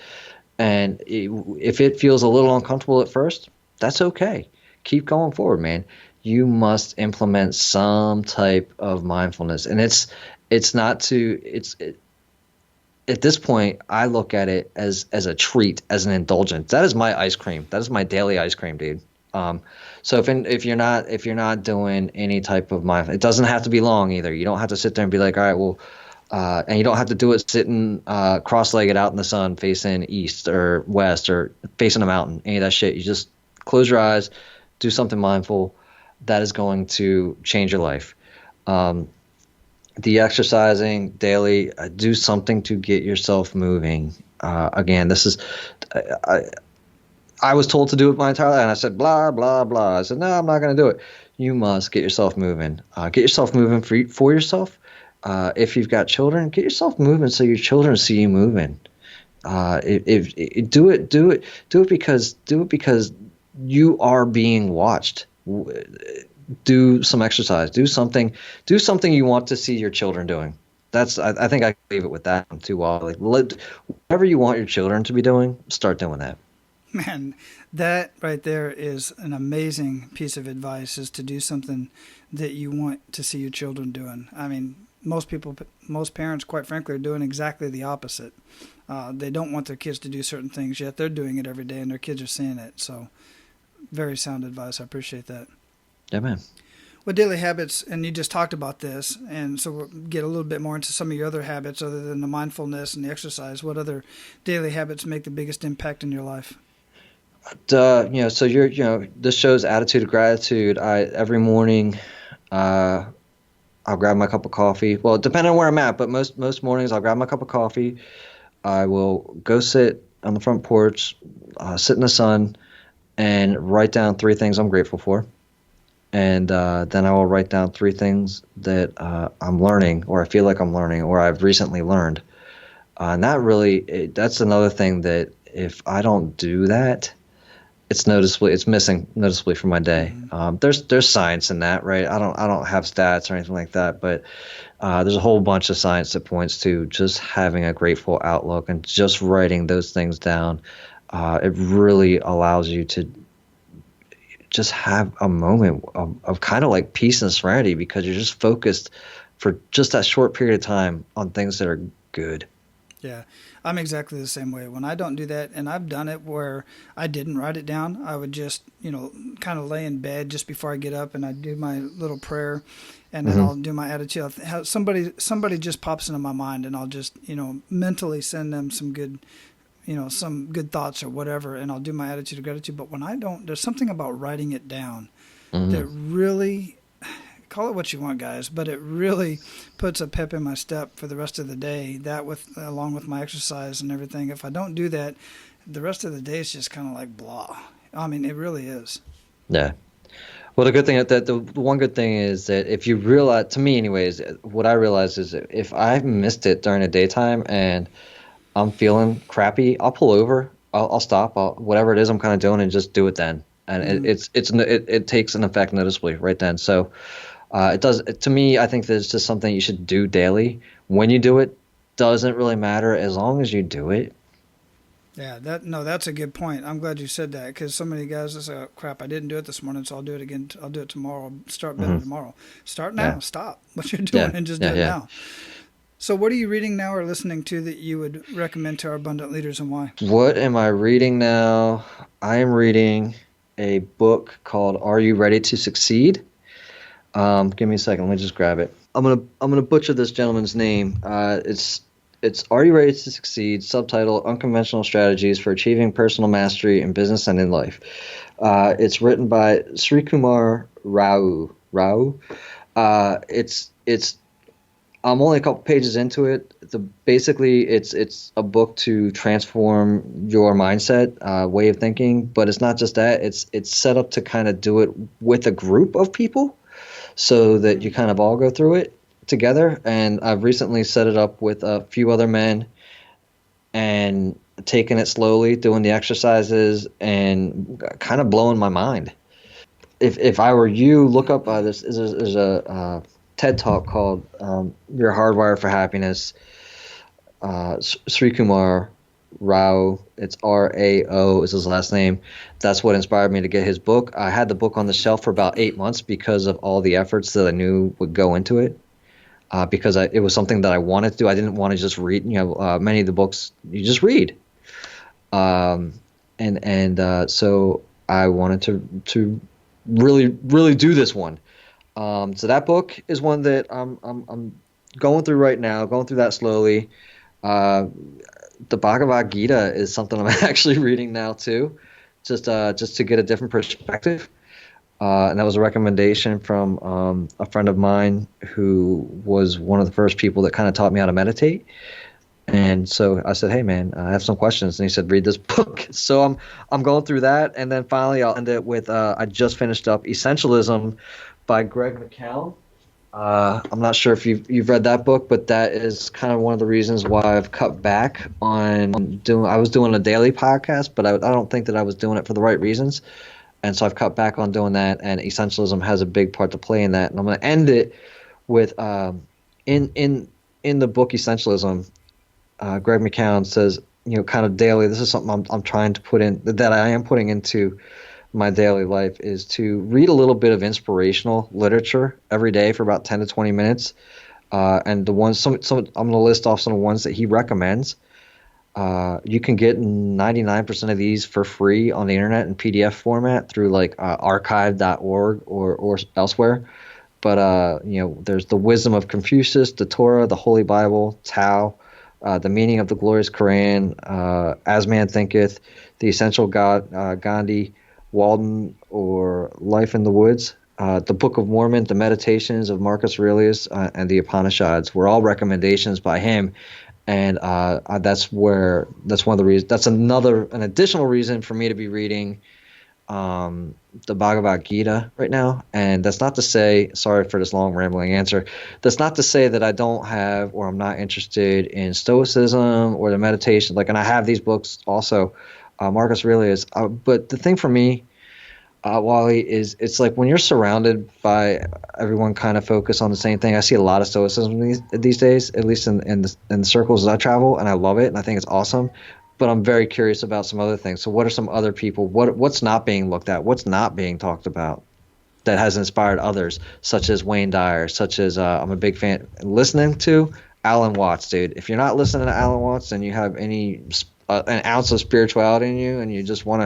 and if it feels a little uncomfortable at first, that's okay. Keep going forward, man. You must implement some type of mindfulness, and it's not to it's at this point, I look at it as a treat, as an indulgence. That is my ice cream. That is my daily ice cream, dude. So if you're not doing any type of mindfulness, it doesn't have to be long either. You don't have to sit there and be like, all right, well, and you don't have to do it sitting cross-legged out in the sun, facing east or west or facing a mountain. Any of that shit. You just close your eyes, do something mindful. That is going to change your life. The exercising daily, do something to get yourself moving. Again, this is I was told to do it my entire life, and I said blah blah blah. I said no, I'm not going to do it. You must get yourself moving. Get yourself moving for yourself. If you've got children, get yourself moving so your children see you moving. Do it because you are being watched. Do some exercise. Do something you want to see your children doing. I think I can leave it with that too. Like, whatever you want your children to be doing, start doing that. Man, that right there is an amazing piece of advice, is to do something that you want to see your children doing. I mean, most parents, quite frankly, are doing exactly the opposite. They don't want their kids to do certain things, yet they're doing it every day and their kids are seeing it. So very sound advice. I appreciate that. Yeah, man. What daily habits, and you just talked about this, and so we'll get a little bit more into some of your other habits other than the mindfulness and the exercise. What other daily habits make the biggest impact in your life? So this show's attitude of gratitude. Every morning, I'll grab my cup of coffee. Well, depending on where I'm at, but most mornings I'll grab my cup of coffee. I will go sit on the front porch, sit in the sun, and write down 3 things I'm grateful for. And then I will write down 3 things that I'm learning, or I feel like I'm learning, or I've recently learned. And that's another thing that if I don't do that, it's missing noticeably from my day. There's science in that, right? I don't have stats or anything like that, but there's a whole bunch of science that points to just having a grateful outlook and just writing those things down. It really allows you to just have a moment of kind of like peace and serenity, because you're just focused for just that short period of time on things that are good. Yeah, I'm exactly the same way. When I don't do that, and I've done it where I didn't write it down, I would just, kind of lay in bed just before I get up, and I do my little prayer, and then I'll do my attitude. Somebody just pops into my mind, and I'll just, mentally send them some good thoughts or whatever, and I'll do my attitude of gratitude. But when I don't, there's something about writing it down that really, call it what you want, guys, but it really puts a pep in my step for the rest of the day. That along with my exercise and everything. If I don't do that, the rest of the day is just kind of like blah. I mean, it really is. Yeah. Well, the one good thing is that if you realize, to me anyways, what I realize is that if I've missed it during the daytime and I'm feeling crappy, I'll pull over, I'll stop, whatever it is I'm kind of doing, and just do it then. And it takes an effect noticeably right then. So it does, to me, I think that it's just something you should do daily. When you do it, doesn't really matter as long as you do it. Yeah, that's a good point. I'm glad you said that, because so many guys say, oh, crap, I didn't do it this morning, so I'll do it again. I'll do it tomorrow. Start better tomorrow. Start now. Yeah. Stop what you're doing and just do it now. So what are you reading now or listening to that you would recommend to our abundant leaders, and why? What am I reading now? I am reading a book called Are You Ready to Succeed? Give me a second. Let me just grab it. I'm gonna butcher this gentleman's name. It's Are You Ready to Succeed? Subtitle: Unconventional Strategies for Achieving Personal Mastery in Business and in Life. It's written by Sri Kumar Rao. I'm only a couple pages into it. Basically, it's a book to transform your mindset, way of thinking. But it's not just that. It's set up to kind of do it with a group of people, so that you kind of all go through it together. And I've recently set it up with a few other men, and taking it slowly, doing the exercises, and kind of blowing my mind. If I were you, look up this. There's a TED talk called "You're Hardwired for Happiness." Sri Kumar Rao, it's Rao is his last name. That's what inspired me to get his book. I had the book on the shelf for about 8 months because of all the efforts that I knew would go into it. Because it was something that I wanted to do. I didn't want to just read. Many of the books you just read, um, and so I wanted to really do this one. So that book is one that I'm going through right now, going through that slowly. Uh, the Bhagavad Gita is something I'm actually reading now too, just to get a different perspective. And that was a recommendation from a friend of mine who was one of the first people that kind of taught me how to meditate. And so I said, "Hey man, I have some questions." And he said, "Read this book." So I'm going through that, and then finally I'll end it with I just finished up Essentialism by Greg McKeown. I'm not sure if you've read that book, but that is kind of one of the reasons why I've cut back on doing. I was doing a daily podcast, but I don't think that I was doing it for the right reasons, and so I've cut back on doing that. And essentialism has a big part to play in that. And I'm going to end it with in the book Essentialism. Greg McKeown says, kind of daily. This is something I'm trying to put in that I am putting into my daily life is to read a little bit of inspirational literature every day for about 10 to 20 minutes. And the ones, some I'm going to list off some of the ones that he recommends. You can get 99% of these for free on the internet in PDF format through like archive.org or elsewhere. But there's the Wisdom of Confucius, the Torah, the Holy Bible, Tao, the Meaning of the Glorious Quran, As Man Thinketh, The Essential God, Gandhi, Walden, or Life in the Woods, the Book of Mormon, the Meditations of Marcus Aurelius, and the Upanishads were all recommendations by him. And that's one of the reasons. That's an additional reason for me to be reading the Bhagavad Gita right now. And that's not to say, sorry for this long rambling answer, that's not to say that I don't have or I'm not interested in Stoicism or the meditation. And I have these books also, Marcus Aurelius. But the thing for me, Wally, is it's like when you're surrounded by everyone kind of focused on the same thing. I see a lot of Stoicism these days, at least in the circles that I travel, and I love it, and I think it's awesome. But I'm very curious about some other things. So what are some other people? What's not being looked at? What's not being talked about that has inspired others, such as Wayne Dyer, such as I'm a big fan listening to Alan Watts, dude. If you're not listening to Alan Watts and you have an ounce of spirituality in you and you just want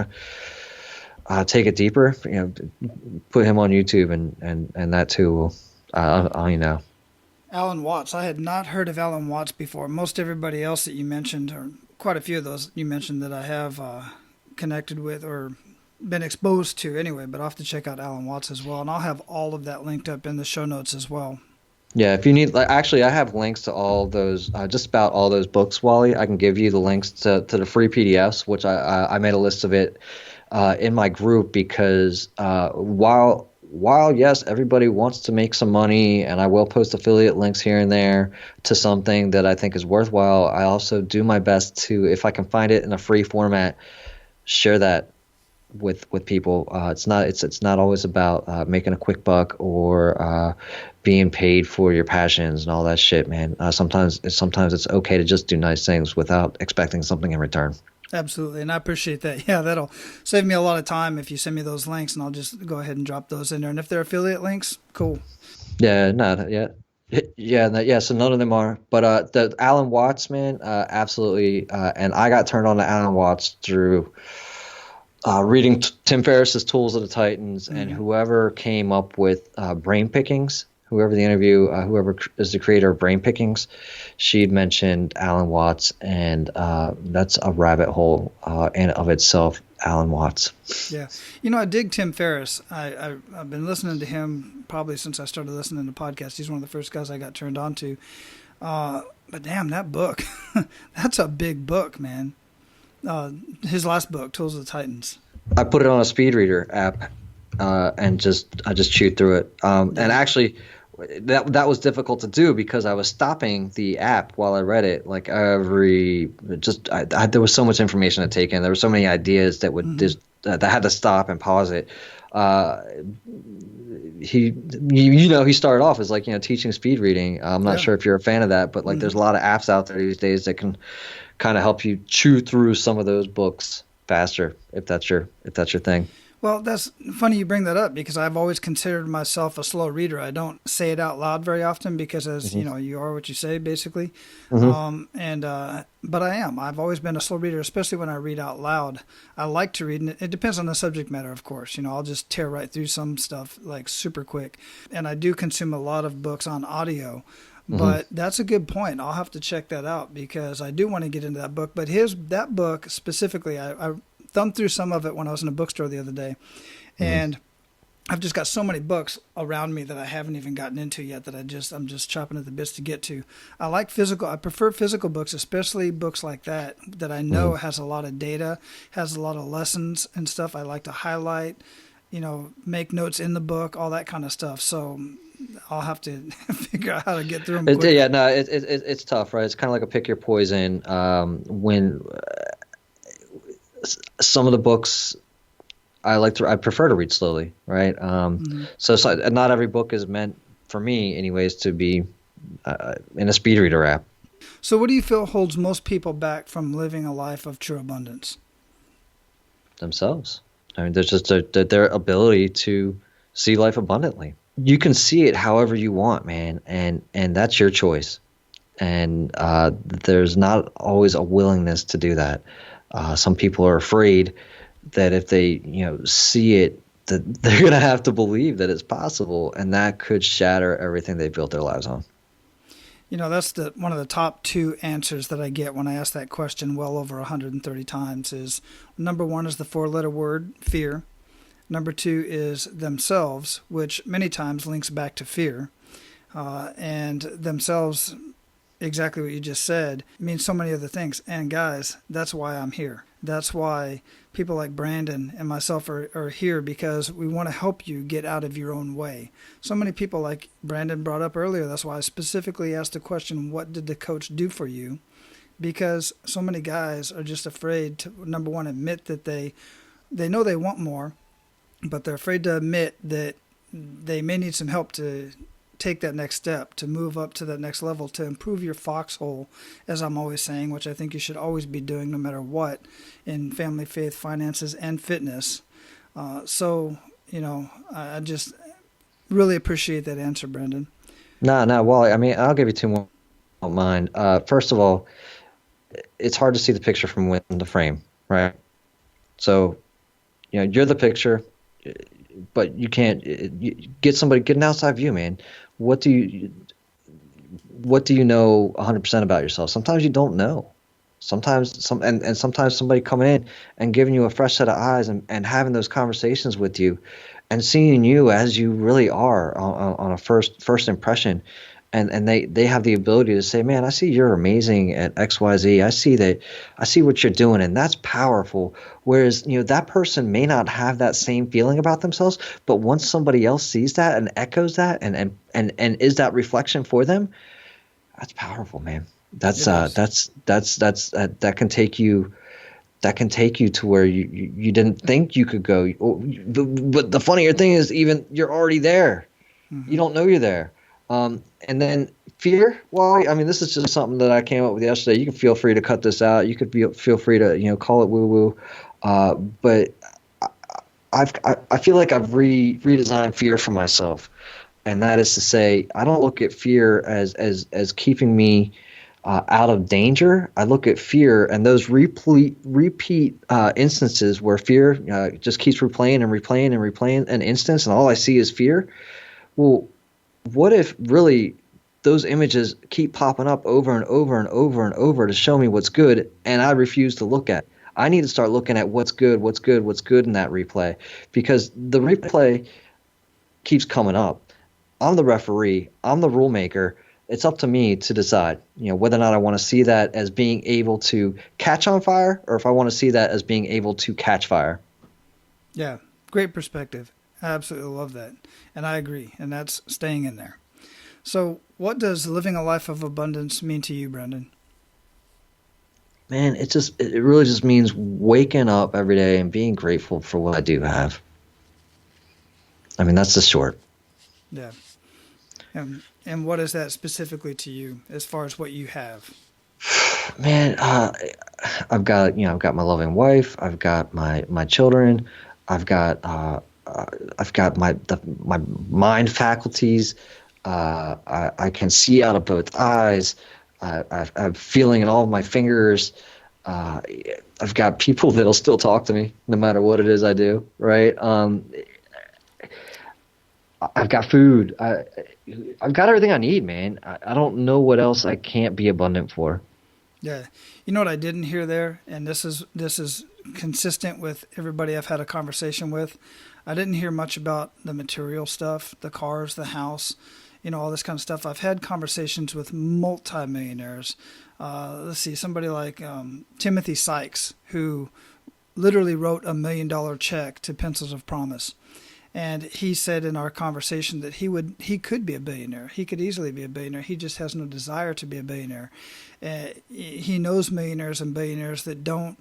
to take it deeper, put him on YouTube and that too will, Alan Watts. I had not heard of Alan Watts before. Most everybody else that you mentioned, or quite a few of those you mentioned that I have connected with or been exposed to anyway, but I'll have to check out Alan Watts as well. And I'll have all of that linked up in the show notes as well. Yeah, if you need, actually, I have links to all those, just about all those books, Wally. I can give you the links to the free PDFs, which I made a list of it in my group because while yes, everybody wants to make some money, and I will post affiliate links here and there to something that I think is worthwhile, I also do my best to, if I can find it in a free format, share that with people. It's not always about making a quick buck or being paid for your passions and all that shit, man. Sometimes it's okay to just do nice things without expecting something in return. Absolutely, and I appreciate that. Yeah, that'll save me a lot of time if you send me those links, and I'll just go ahead and drop those in there. And if they're affiliate links, cool. Yeah, no, yeah. Yeah, so none of them are. But the Alan Watts, man, absolutely. And I got turned on to Alan Watts through reading Tim Ferriss's Tools of the Titans, and whoever came up with Brain Pickings, whoever is the creator of Brain Pickings, she'd mentioned Alan Watts, and that's a rabbit hole in of itself, Alan Watts. Yeah. I dig Tim Ferriss. I've been listening to him probably since I started listening to podcasts. He's one of the first guys I got turned on to. But damn, that book, that's a big book, man. His last book, Tools of the Titans. I put it on a speed reader app and I just chewed through it. And actually, that was difficult to do because I was stopping the app while I read it. Like there was so much information to take in. There were so many ideas that would Hmm. just that I had to stop and pause it. Uh, he started off as teaching speed reading. I'm not Yeah. sure if you're a fan of that, but like there's Hmm. a lot of apps out there these days that can kind of help you chew through some of those books faster if that's your thing. Well, that's funny you bring that up because I've always considered myself a slow reader. I don't say it out loud very often because, as Hmm. you know, you are what you say, basically. Hmm. But I am. I've always been a slow reader, especially when I read out loud. I like to read, and it depends on the subject matter, of course. You know, I'll just tear right through some stuff like super quick, and I do consume a lot of books on audio. Hmm. But that's a good point. I'll have to check that out because I do want to get into that book. But that book specifically, I thumbed through some of it when I was in a bookstore the other day, Hmm. and I've just got so many books around me that I haven't even gotten into yet that I'm just chopping at the bits to get to. I prefer physical books, especially books like that I Hmm. know has a lot of data, has a lot of lessons and stuff. I like to highlight, make notes in the book, all that kind of stuff. So I'll have to figure out how to get through them quicker. Yeah, no, it's tough, right? It's kind of like a pick your poison. When some of the books I prefer to read slowly, right? Hmm. So not every book is meant for me, anyways, to be in a speed reader app So, what do you feel holds most people back from living a life of true abundance? themselves. I mean, there's just their ability to see life abundantly. You can see it however you want, man, and that's your choice. And there's not always a willingness to do that. Some people are afraid that if they see it, that they're gonna have to believe that it's possible, and that could shatter everything they built their lives on. That's one of the top two answers that I get when I ask that question well over 130 times is number one is the four-letter word fear. Number two is themselves, which many times links back to fear. And themselves, exactly what you just said, means so many other things. And guys, that's why I'm here. That's why people like Brandon and myself are here because we want to help you get out of your own way. So many people, like Brandon brought up earlier, that's why I specifically asked the question, what did the coach do for you? Because so many guys are just afraid to, number one, admit that they know they want more, but they're afraid to admit that they may need some help to take that next step, to move up to that next level, to improve your foxhole, as I'm always saying, which I think you should always be doing no matter what in family, faith, finances, and fitness. I just really appreciate that answer, Brendan. No, Wally. I mean, I'll give you two more. Don't mind. First of all, it's hard to see the picture from within the frame, right? So, you're the picture, but you can't get an outside view, man. What do you what do you know 100% about yourself? Sometimes you don't know. Sometimes somebody coming in and giving you a fresh set of eyes and having those conversations with you and seeing you as you really are on a first impression, and they have the ability to say, man, I see you're amazing at XYZ. I see what you're doing, and that's powerful. Whereas that person may not have that same feeling about themselves, but once somebody else sees that and echoes that and is that reflection for them, that's powerful, man. It is. That can take you to where you didn't think you could go. But the funnier thing is, even you're already there. You Hmm. don't know you're there. And then fear. Well, I mean, this is just something that I came up with yesterday. You can feel free to cut this out. You could feel free to call it woo woo. But I feel like I've redesigned fear for myself, and that is to say, I don't look at fear as keeping me out of danger. I look at fear and those repeat instances where fear just keeps replaying and replaying and replaying an instance, and all I see is fear. Well, what if really those images keep popping up over and over and over and over to show me what's good, and I refuse to look at it? I need to start looking at what's good, what's good, what's good in that replay, because the replay keeps coming up. I'm the referee. I'm the rule maker. It's up to me to decide, whether or not I want to see that as being able to catch on fire, or if I want to see that as being able to catch fire. Yeah, great perspective. I absolutely love that. And I agree. And that's staying in there. So, what does living a life of abundance mean to you, Brandon? Man, it really just means waking up every day and being grateful for what I do have. I mean, that's the short. Yeah. And what is that specifically to you as far as what you have? Man, I've got my loving wife. I've got my children. I've got my mind faculties. I can see out of both eyes. I'm feeling in all of my fingers. Uh, I've got people that'll still talk to me no matter what it is I do. Right? I've got food. I've got everything I need, man. I don't know what else I can't be abundant for. Yeah. You know what I didn't hear there, and this is consistent with everybody I've had a conversation with. I didn't hear much about the material stuff, the cars, the house, all this kind of stuff. I've had conversations with multimillionaires. Let's see, somebody like Timothy Sykes, who literally wrote $1 million check to Pencils of Promise. And he said in our conversation that he could be a billionaire. He could easily be a billionaire. He just has no desire to be a billionaire. He knows millionaires and billionaires that don't.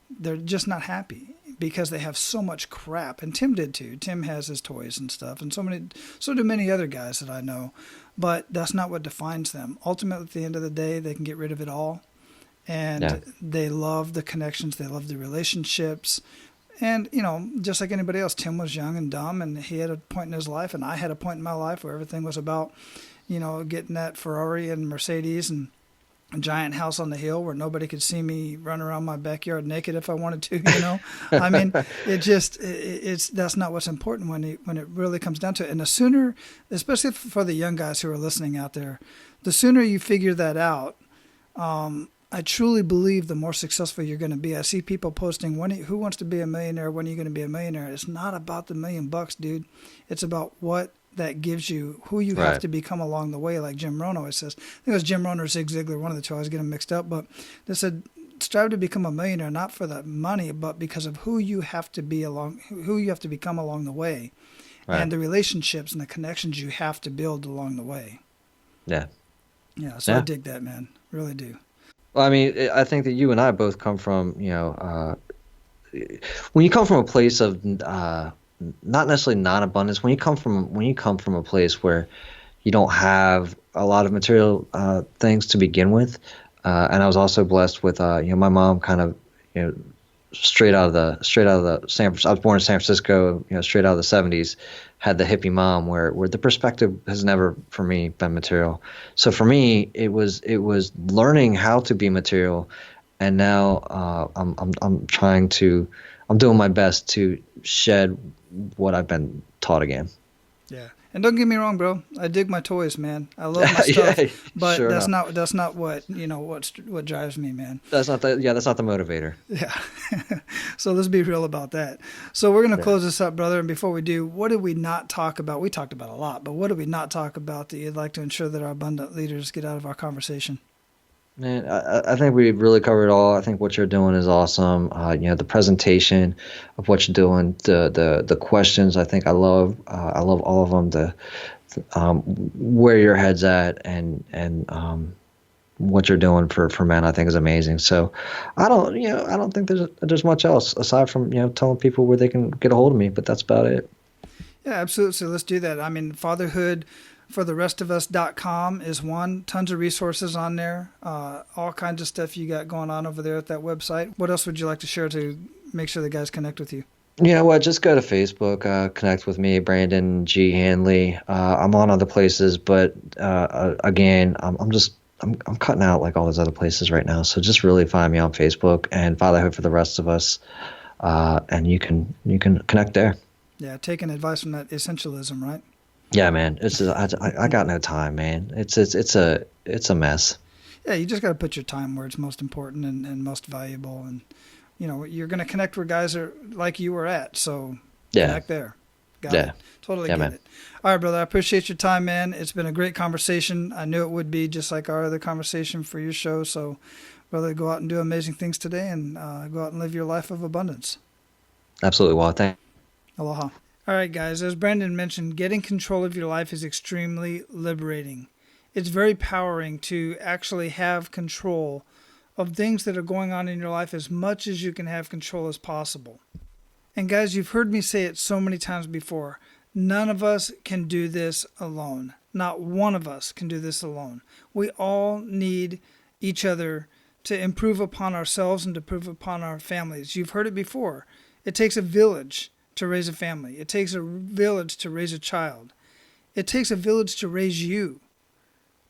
They're just not happy because they have so much crap. And Tim did too. Tim has his toys and stuff, and so do many other guys that I know. But that's not what defines them. Ultimately, at the end of the day, they can get rid of it all, and they love the connections. They love the relationships. And, just like anybody else, Tim was young and dumb, and he had a point in his life, and I had a point in my life where everything was about, getting that Ferrari and Mercedes and a giant house on the hill where nobody could see me run around my backyard naked if I wanted to, I mean, that's not what's important when it really comes down to it. And the sooner, especially for the young guys who are listening out there, the sooner you figure that out, I truly believe the more successful you're going to be. I see people posting, who wants to be a millionaire? When are you going to be a millionaire? It's not about the $1,000,000, dude. It's about what that gives you, who you have to become along the way, like Jim Rohn always says. I think it was Jim Rohn or Zig Ziglar, one of the two. I always get them mixed up. But they said, strive to become a millionaire, not for the money, but because of who you have to become along the way, and the relationships and the connections you have to build along the way. Yeah. Yeah, so I dig that, man. Really do. Well, I mean, I think that you and I both come from, when you come from a place of not necessarily non-abundance, when you come from a place where you don't have a lot of material things to begin with, and I was also blessed with, my mom kind of, straight out of the I was born in San Francisco, straight out of the 70s, had the hippie mom where the perspective has never for me been material. So for me, it was learning how to be material, and now I'm doing my best to shed what I've been taught again. Yeah. And don't get me wrong, bro. I dig my toys, man. I love my stuff, but sure that's not what what drives me, man. That's not the motivator. Yeah. So let's be real about that. So we're gonna close this up, brother. And before we do, what did we not talk about? We talked about a lot, but what did we not talk about that you'd like to ensure that our abundant leaders get out of our conversation? Man, I think we really covered it all. I think what you're doing is awesome. The presentation of what you're doing, the questions. I think I love all of them. Where your head's at and what you're doing for men, I think is amazing. So I don't think there's much else aside from telling people where they can get a hold of me. But that's about it. Yeah, absolutely. So let's do that. I mean, Fatherhood for the rest of us.com is one. Tons of resources on there. All kinds of stuff you got going on over there at that website. What else would you like to share to make sure the guys connect with you? Just go to Facebook, connect with me, Brandon G. Handley. I'm on other places, but again, I'm cutting out like all those other places right now. So just really find me on Facebook and Fatherhood for the rest of us, and you can connect there. Yeah, taking advice from that essentialism, right? Yeah, man. I got no time, man. It's a mess. Yeah, you just got to put your time where it's most important and most valuable, and you're going to connect where guys are like you were at. So connect there. Got it. Totally get it. All right, brother. I appreciate your time, man. It's been a great conversation. I knew it would be, just like our other conversation for your show. So, brother, go out and do amazing things today, and go out and live your life of abundance. Absolutely. Well, thank you. Aloha. All right, guys. As Brandon mentioned, getting control of your life is extremely liberating. It's very empowering to actually have control of things that are going on in your life as much as you can have control as possible. And guys, you've heard me say it so many times before. None of us can do this alone. Not one of us can do this alone. We all need each other to improve upon ourselves and to improve upon our families. You've heard it before. It takes a village to raise a family. It takes a village to raise a child. It takes a village to raise you.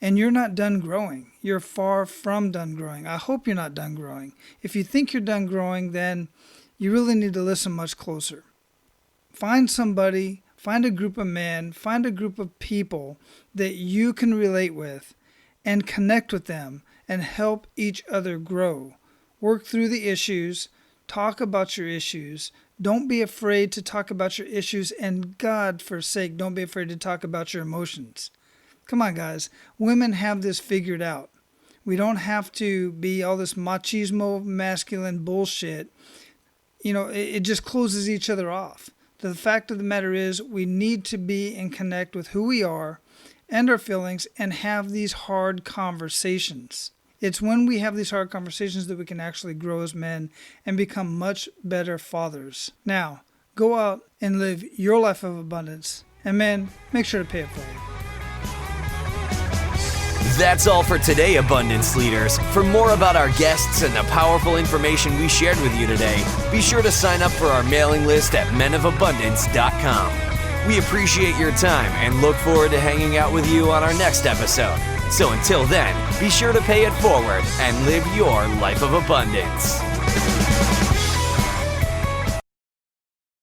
And you're not done growing. You're far from done growing. I hope you're not done growing. If you think you're done growing, then you really need to listen much closer. Find somebody, find a group of men, find a group of people that you can relate with and connect with them and help each other grow. Work through the issues, talk about your issues. Don't be afraid to talk about your issues, and God forsake, don't be afraid to talk about your emotions. Come on, guys. Women have this figured out. We don't have to be all this machismo, masculine bullshit. It just closes each other off. The fact of the matter is we need to be and connect with who we are and our feelings and have these hard conversations. It's when we have these hard conversations that we can actually grow as men and become much better fathers. Now, go out and live your life of abundance. And men, make sure to pay it forward. That's all for today, Abundance Leaders. For more about our guests and the powerful information we shared with you today, be sure to sign up for our mailing list at menofabundance.com. We appreciate your time and look forward to hanging out with you on our next episode. So until then, be sure to pay it forward and live your life of abundance.